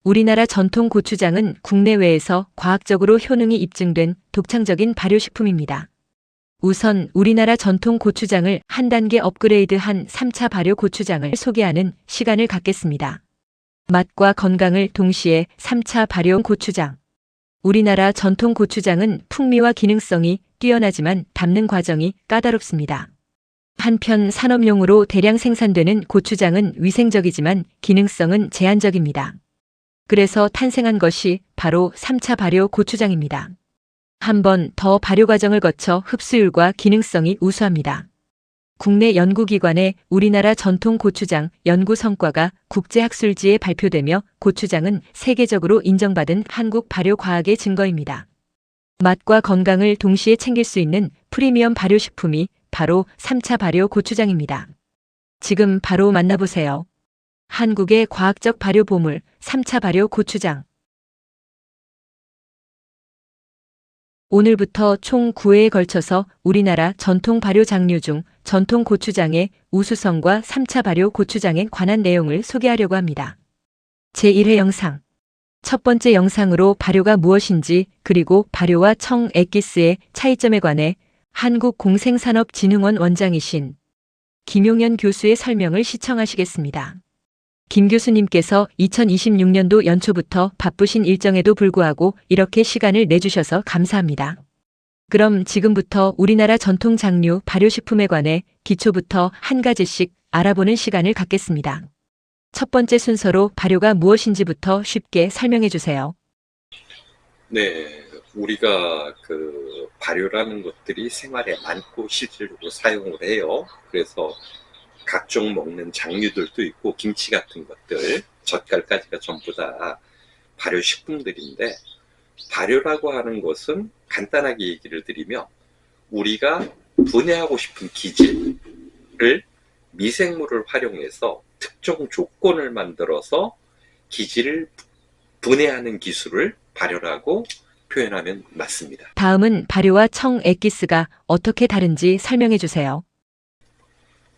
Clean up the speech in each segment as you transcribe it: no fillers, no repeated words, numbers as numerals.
우리나라 전통 고추장은 국내외에서 과학적으로 효능이 입증된 독창적인 발효식품입니다. 우선 우리나라 전통 고추장을 한 단계 업그레이드한 3차 발효 고추장을 소개하는 시간을 갖겠습니다. 맛과 건강을 동시에 3차 발효 고추장. 우리나라 전통 고추장은 풍미와 기능성이 뛰어나지만 담는 과정이 까다롭습니다. 한편 산업용으로 대량 생산되는 고추장은 위생적이지만 기능성은 제한적입니다. 그래서 탄생한 것이 바로 3차 발효 고추장입니다. 한 번 더 발효 과정을 거쳐 흡수율과 기능성이 우수합니다. 국내 연구기관의 우리나라 전통 고추장 연구 성과가 국제학술지에 발표되며 고추장은 세계적으로 인정받은 한국 발효 과학의 증거입니다. 맛과 건강을 동시에 챙길 수 있는 프리미엄 발효식품이 바로 3차 발효 고추장입니다. 지금 바로 만나보세요. 한국의 과학적 발효 보물 3차 발효 고추장. 오늘부터 총 9회에 걸쳐서 우리나라 전통 발효 장류 중 전통 고추장의 우수성과 3차 발효 고추장에 관한 내용을 소개하려고 합니다. 제1회 영상. 첫 번째 영상으로 발효가 무엇인지 그리고 발효와 청액기스의 차이점에 관해 한국공생산업진흥원 원장이신 김용현 교수의 설명을 시청하시겠습니다. 김 교수님께서 2026년도 연초부터 바쁘신 일정에도 불구하고 이렇게 시간을 내주셔서 감사합니다. 그럼 지금부터 우리나라 전통 장류 발효식품에 관해 기초부터 한 가지씩 알아보는 시간을 갖겠습니다. 첫 번째 순서로 발효가 무엇인지부터 쉽게 설명해 주세요. 네, 우리가 발효라는 것들이 생활에 많고 실질적으로 사용을 해요. 그래서 각종 먹는 장류들도 있고 김치 같은 것들, 젓갈까지가 전부 다 발효식품들인데, 발효라고 하는 것은 간단하게 얘기를 드리면 우리가 분해하고 싶은 기질을 미생물을 활용해서 특정 조건을 만들어서 기질을 분해하는 기술을 발효라고 표현하면 맞습니다. 다음은 발효와 청액기스가 어떻게 다른지 설명해 주세요.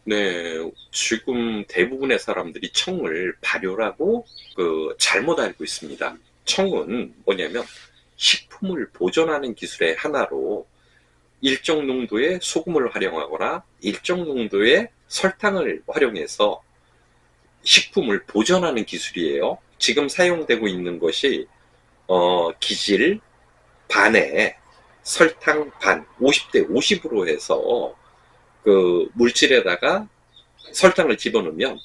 네, 지금 대부분의 사람들이 청을 발효라고 잘못 알고 있습니다. 청은 뭐냐면 식품을 보존하는 기술의 하나로 일정 농도의 소금을 활용하거나 일정 농도의 설탕을 활용해서 식품을 보존하는 기술이에요. 지금 사용되고 있는 것이 기질 반에 설탕 반, 50대 50으로 해서 물질에다가 설탕을 집어넣으면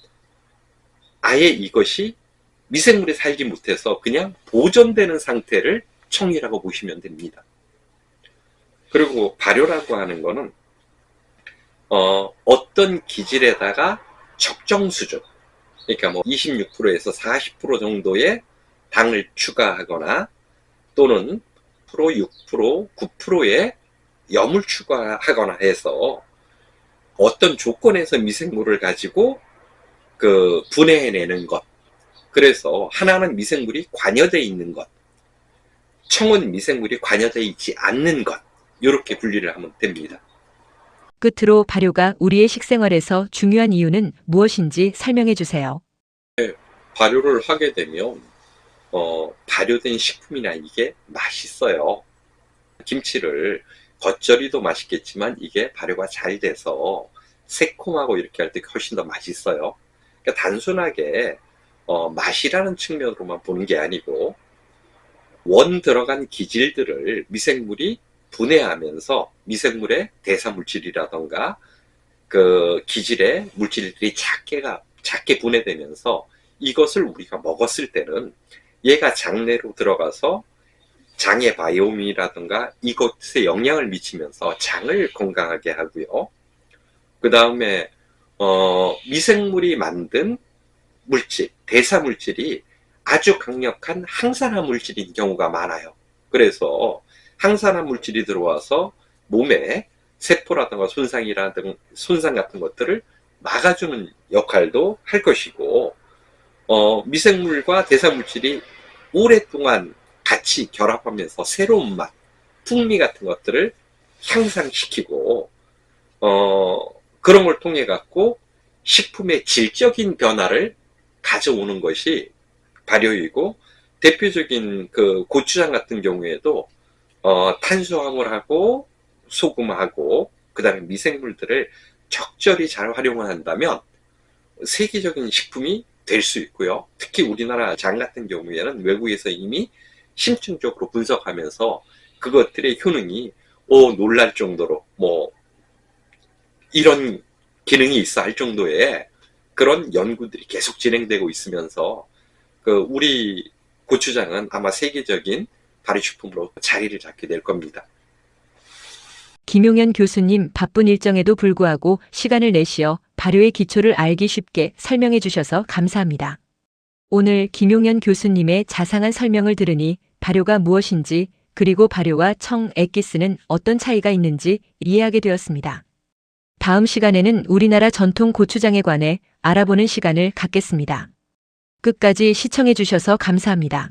아예 이것이 미생물이 살지 못해서 그냥 보존되는 상태를 청이라고 보시면 됩니다. 그리고 발효라고 하는 거는 어떤 기질에다가 적정 수준, 그러니까 뭐 26%에서 40% 정도의 당을 추가하거나 또는 6%, 9%의 염을 추가하거나 해서 어떤 조건에서 미생물을 가지고 분해해내는 것. 그래서 하나는 미생물이 관여되어 있는 것, 청은 미생물이 관여되어 있지 않는 것, 이렇게 분리를 하면 됩니다. 끝으로 발효가 우리의 식생활에서 중요한 이유는 무엇인지 설명해 주세요. 네, 발효를 하게 되면 발효된 식품이나 이게 맛있어요. 김치를 겉절이도 맛있겠지만 이게 발효가 잘 돼서 새콤하고 이렇게 할 때 훨씬 더 맛있어요. 그러니까 단순하게 맛이라는 측면으로만 보는 게 아니고 원 들어간 기질들을 미생물이 분해하면서 미생물의 대사물질이라던가 기질의 물질들이 작게 분해되면서 이것을 우리가 먹었을 때는 얘가 장내로 들어가서 장의 바이옴이라든가 이것에 영향을 미치면서 장을 건강하게 하고요. 그 다음에 미생물이 만든 물질, 대사물질이 아주 강력한 항산화 물질인 경우가 많아요. 그래서 항산화 물질이 들어와서 몸에 세포라든가 손상 같은 것들을 막아주는 역할도 할 것이고, 미생물과 대사물질이 오랫동안 같이 결합하면서 새로운 맛, 풍미 같은 것들을 향상시키고 그런 걸 통해 갖고 식품의 질적인 변화를 가져오는 것이 발효이고, 대표적인 그 고추장 같은 경우에도 탄수화물하고 소금하고 그다음에 미생물들을 적절히 잘 활용을 한다면 세계적인 식품이 될 수 있고요. 특히 우리나라 장 같은 경우에는 외국에서 이미 심층적으로 분석하면서 그것들의 효능이 놀랄 정도로 이런 기능이 있어 할 정도의 그런 연구들이 계속 진행되고 있으면서 우리 고추장은 아마 세계적인 발효식품으로 자리를 잡게 될 겁니다. 김용현 교수님 바쁜 일정에도 불구하고 시간을 내시어 발효의 기초를 알기 쉽게 설명해 주셔서 감사합니다. 오늘 김용현 교수님의 자상한 설명을 들으니 발효가 무엇인지 그리고 발효와 청 액기스는 어떤 차이가 있는지 이해하게 되었습니다. 다음 시간에는 우리나라 전통 고추장에 관해 알아보는 시간을 갖겠습니다. 끝까지 시청해 주셔서 감사합니다.